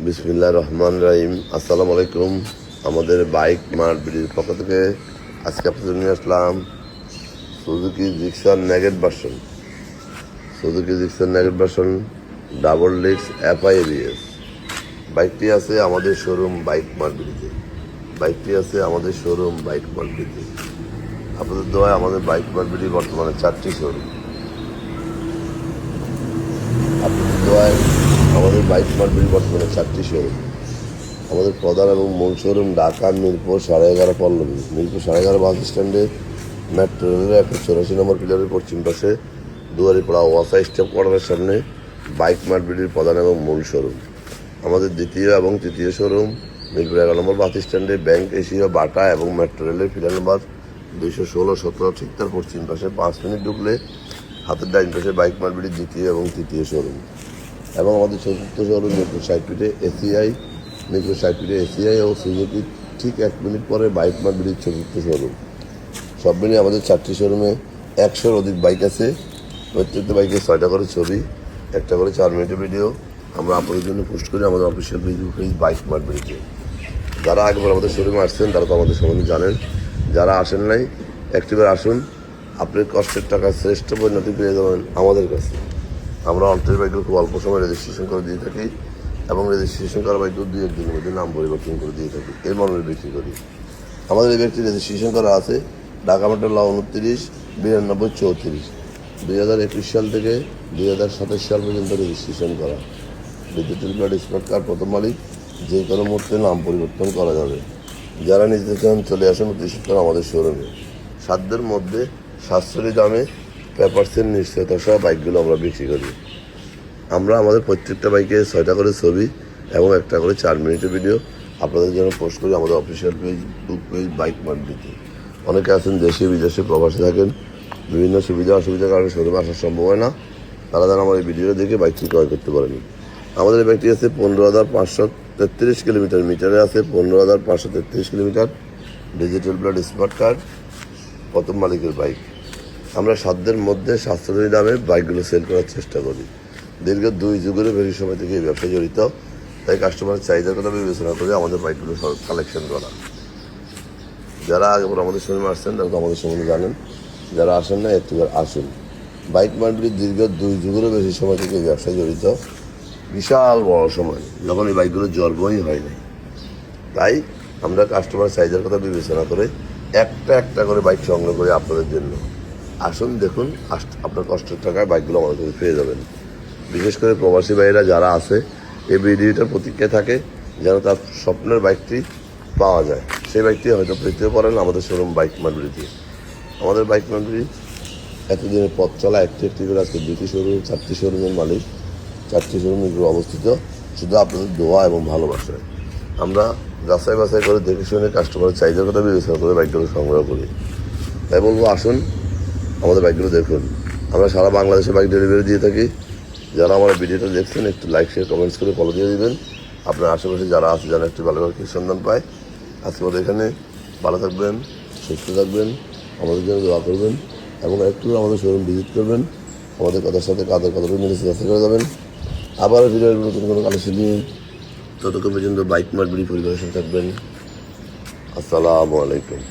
বিসমিল্লাহির রহমানির রহিম। আসসালামু আলাইকুম। আমাদের বাইক মার্ট বিডির পক্ষ থেকে আজকে আপনাদের নিয়ে আসলাম Suzuki Gixxer naked version. Suzuki Gixxer naked version double disc FI ABS. বাইকটি আছে আমাদের শোরুম বাইক মার্ট বিডিতে। আপনাদের দোয়ায় আমাদের বাইক মার্ট বিডি বর্তমানে 4টি শোরুম। আমাদের বাইক মার্ট বিডি বর্তমানে 4টি শোরুম। আমাদের প্রধান এবং মূল শোরুম ঢাকা মিরপুর 11.5 পল্লবী। মিরপুর 11.5 বাস স্ট্যান্ডে মেট্রো রেলের 184 নম্বর পিলারের পশ্চিম পাশে দুয়ারিপাড়া ওয়াসা স্টেপ কোয়ার্টারের সামনে বাইক মার্ট বিডির প্রধান এবং মূল শোরুম। আমাদের দ্বিতীয় এবং তৃতীয় শোরুম মিরপুর 11 নম্বর বাস স্ট্যান্ডে ব্যাংক এশিয়া বাটা এবং মেট্রো রেলের পিলার নম্বর 216-17 ঠিক তার পশ্চিম পাশে 5 মিনিট ঢুকলে হাতের ডাইন পাশে বাইক মার্ট বিডির দ্বিতীয় এবং তৃতীয় শোরুম। এবং আমাদের চতুর্থ শোরুম মিরপুর 60 ফিটে এসিআই ও সুজুকি ঠিক 1 মিনিট পরে বাইক মার্ট বিডির চতুর্থ শোরুম। সব মিলিয়ে আমাদের 4টি শোরুমে 100-র অধিক বাইক আছে। প্রত্যেকটা বাইকে 6টা করে ছবি, একটা করে 4 মিনিটের ভিডিও আমরা আপনাদের জন্য পোস্ট করি আমাদের official Facebook page Bike Mart বিডিতে। যারা আগেবার আমাদের শোরুমে আসছেন তারা তো আমাদের সম্বন্ধে জানেন, যারা আসেন নাই একটিবার আসুন, আপনার কষ্টের টাকা শ্রেষ্ঠ পরিণতি পেয়ে যাবেন আমাদের কাছে। আমরা অল্পের বাইকগুলো খুব অল্প সময় রেজিস্ট্রেশন করে দিয়ে থাকি এবং রেজিস্ট্রেশন করা বাইকগুলো 2-1 দিনের মধ্যে নাম পরিবর্তন করে দিয়ে থাকি, এর মর্মে বিক্রি করি। আমাদের এই বাইকটি রেজিস্ট্রেশন করা আছে ঢাকা মেট্রো ল 29-92-34, 2021 সাল থেকে 2027 সাল পর্যন্ত রেজিস্ট্রেশন করা। ডিজিটাল প্লেট স্মার্ট কার্ড প্রথম মালিক, যে কোনো মুহূর্তে নাম পরিবর্তন করা যাবে। যারা নিতে চান চলে আসুন বিশেষ করে আমাদের শোরুমে। সাধ্যের মধ্যে সাশ্রয়ী দামে পেপারসের নিশ্চয়তা সহ বাইকগুলো আমরা বিক্রি করি। আমরা আমাদের প্রত্যেকটা বাইকে 6টা করে ছবি এবং একটা করে 4 মিনিটের ভিডিও আপনাদের জন্য পোস্ট করি আমাদের official Facebook page Bike mart BD. অনেকে আছেন দেশে বিদেশে প্রবাসে থাকেন, বিভিন্ন সুবিধা অসুবিধার কারণে শোরুমে আসা সম্ভব হয় না, তারা যেন আমার এই ভিডিও দেখে বাইকটি ক্রয় করতে পারেন। আমাদের এই বাইকটি আছে 15,533 কিলোমিটার, মিটারে আছে 15,533 kilometre. Digital plate smart card, প্রথম মালিকের বাইক। আমরা সাধ্যের মধ্যে সাশ্রয়ী দামে বাইকগুলো সেল করার চেষ্টা করি। দীর্ঘ 2 যুগেরও বেশি সময় থেকে এই ব্যবসায় জড়িত, তাই কাস্টমারের চাহিদার কথা বিবেচনা করে আমাদের বাইকগুলো কালেকশন করা। যারা আগেবার আমাদের শোরুমে আসছেন তারা তো আমাদের সম্বন্ধে জানেন, যারা আসেন না একটিবার আসুন। বাইক মার্কেট দীর্ঘ 2 যুগেরও বেশি সময় থেকে এই ব্যবসায় জড়িত, বিশাল বড় সময় যখন এই বাইকগুলো জন্মই হয় নাই। তাই আমরা কাস্টমারের চাহিদার কথা বিবেচনা করে একটা করে বাইক সংগ্রহ করি আপনাদের জন্য। আসুন দেখুন, আপনার কষ্টের টাকায় বাইকগুলো আমাদের কাছে পেয়ে যাবেন। বিশেষ করে প্রবাসী ভাইয়েরা যারা আছে এই ভিডিওটার প্রতীক্ষায় থাকে যেন তার স্বপ্নের বাইকটি পাওয়া যায়, সেই বাইকটি হয়তো পেতে পারেন আমাদের শোরুম বাইক মার্ট বিডিতে। আমাদের বাইক মার্ট বিডি এতদিনের পথ চলা একটি করে আজকে 2টি শোরুম, 4টি শোরুমের মালিক। 4টি শোরুম এগুলো অবস্থিত শুধু আপনাদের দোয়া এবং ভালোবাসায়। আমরা যাচাই বাছাই করে দেখে শুনে কাস্টমারের চাহিদার কথা বিবেচনা করে বাইকগুলো সংগ্রহ করি। তাই বলবো আসুন আমাদের বাইকগুলো দেখুন। আমরা সারা বাংলাদেশে বাইক ডেলিভারি দিয়ে থাকি। যারা আমার ভিডিওটা দেখছেন একটু লাইক শেয়ার কমেন্টস করে ফলো দিয়ে দেবেন। আপনার আশেপাশে যারা আছে যেন একটু ভালো করে সন্ধান পায়। আজকে আমাদের এখানে ভালো থাকবেন, সুস্থ থাকবেন, আমাদের জন্য দোয়া করবেন এবং একটু আমাদের শোরুম ভিজিট করবেন। আমাদের কথার সাথে কাদের কথাটা মিলেছে যাচাই করে যাবেন। আবার ভিডিওর নতুন কোনো কালেকশন নিয়ে ততক্ষণ পর্যন্ত বাইক মার্ট বিডি পরিবারের সাথে থাকবেন। আসসালামু আলাইকুম।